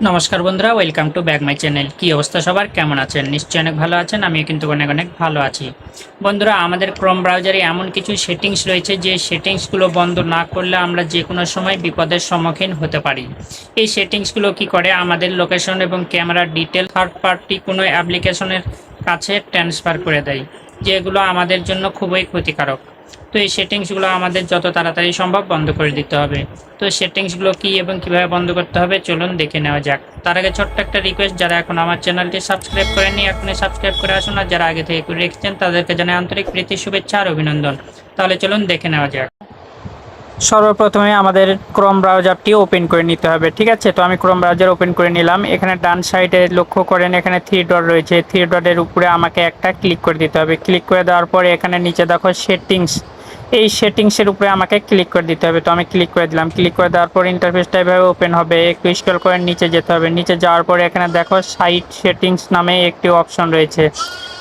নমস্কার বন্ধুরা, welcome to back my channel. কি অবস্থা সবার, কেমন আছেন? নিশ্চয়ই অনেক ভালো আছেন। আমিও কিন্তু অনেক অনেক ভালো আছি। বন্ধুরা, আমাদের ক্রোম ব্রাউজারে এমন কিছু সেটিংস রয়েছে যে সেটিংসগুলো বন্ধ না করলে আমরা যে কোনো সময় বিপদের সম্মুখীন হতে পারি। এই সেটিংসগুলো কি করে, আমাদের লোকেশন এবং ক্যামেরার ডিটেল থার্ড পার্টি কোনো অ্যাপ্লিকেশনের কাছে ট্রান্সফার করে দেয়, যেগুলো আমাদের জন্য খুবই ক্ষতিকারক। তো এই সেটিংসগুলো আমাদের যত তাড়াতাড়ি সম্ভব বন্ধ করে দিতে হবে। তো সেটিংসগুলো কী এবং কীভাবে বন্ধ করতে হবে চলুন দেখে নেওয়া যাক। তার আগে ছোট্ট একটা রিকোয়েস্ট, যারা এখন আমার চ্যানেলটি সাবস্ক্রাইব করেননি এখনই সাবস্ক্রাইব করে আসুন, আর যারা আগে থেকে করে রেখেছেন তাদেরকে জানাই আন্তরিক প্রীতি, শুভেচ্ছা আর অভিনন্দন। তাহলে চলুন দেখে নেওয়া যাক। সর্বপ্রথমে আমাদের ক্রোম ব্রাউজারটি ওপেন করে নিতে হবে। ঠিক আছে, তো আমি ক্রোম ব্রাউজার ওপেন করে নিলাম। এখানে ডান সাইডে লক্ষ্য করেন, এখানে থ্রি ডট রয়েছে। থ্রি ডটের উপরে আমাকে একটা ক্লিক করে দিতে হবে। ক্লিক করে দেওয়ার পরে এখানে নিচে দেখো সেটিংস, এই সেটিংসের উপরে আমাকে ক্লিক করে দিতে হবে। তো আমি ক্লিক করে দিলাম। ক্লিক করে দেওয়ার পর ইন্টারফেসটা এভাবে ওপেন হবে। একটু স্ক্রল করে নিচে যেতে হবে। নিচে যাওয়ার পরে এখানে দেখো সাইট সেটিংস নামে একটি অপশন রয়েছে,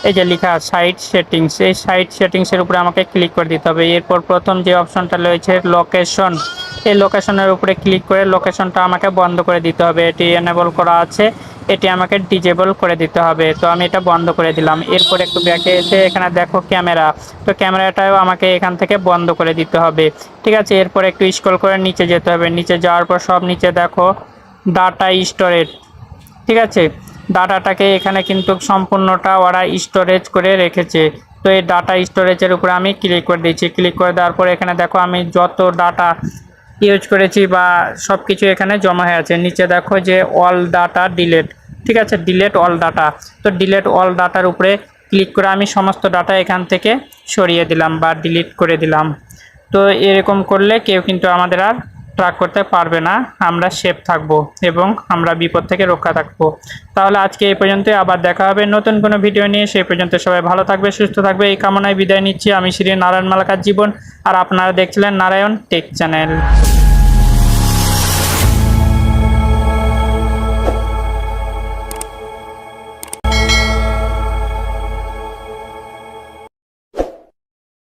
এই যে লেখা সাইট সেটিংস। এই সাইট সেটিংসের উপরে আমাকে ক্লিক করে দিতে হবে। এরপর প্রথম যে অপশনটা রয়েছে লোকেশন, এই লোকেশনের উপরে ক্লিক করে লোকেশনটা আমাকে বন্ধ করে দিতে হবে। এটি এনেবল করা আছে, এটি আমাকে ডিজেবল করে দিতে হবে। তো আমি এটা বন্ধ করে দিলাম। এরপর একটু ব্যাকে এসে এখানে দেখো ক্যামেরা, তো ক্যামেরাটাও আমাকে এখান থেকে বন্ধ করে দিতে হবে। ঠিক আছে, এরপর একটু স্ক্রল করে নিচে যেতে হবে। নিচে যাওয়ার পর সব নিচে দেখো ডাটা স্টোরেজ। ঠিক আছে, ডাটাটাকে এখানে কিন্তু সম্পূর্ণটা ওরা স্টোরেজ করে রেখেছে। তো এই ডাটা স্টোরেজের উপরে আমি ক্লিক করে দিচ্ছি। ক্লিক করে দেওয়ার পরে এখানে দেখো আমি যত ডাটা ইউজ করেছি বা সব কিছু এখানে জমা হয়ে আছে। নিচে দেখো যে অল ডাটা ডিলেট, ঠিক আছে, ডিলেট অল ডাটা। তো ডিলেট অল ডাটার উপরে ক্লিক করে আমি সমস্ত ডাটা এখান থেকে সরিয়ে দিলাম বা ডিলিট করে দিলাম। তো এরকম করলে কেউ কিন্তু আমাদের আর ট্র্যাক করতে পারবে না, আমরা সেফ থাকবো এবং আমরা বিপদ থেকে রক্ষা থাকবো। তাহলে আজকে এই পর্যন্ত, আবার দেখা হবে নতুন কোনো ভিডিও নিয়ে। সেই পর্যন্ত সবাই ভালো থাকবে, সুস্থ থাকবে, এই কামনায় বিদায় নিচ্ছি। আমি শ্রী নারায়ণ মালাকার জীবন, আর আপনারা দেখছিলেন নারায়ণ টেক চ্যানেল।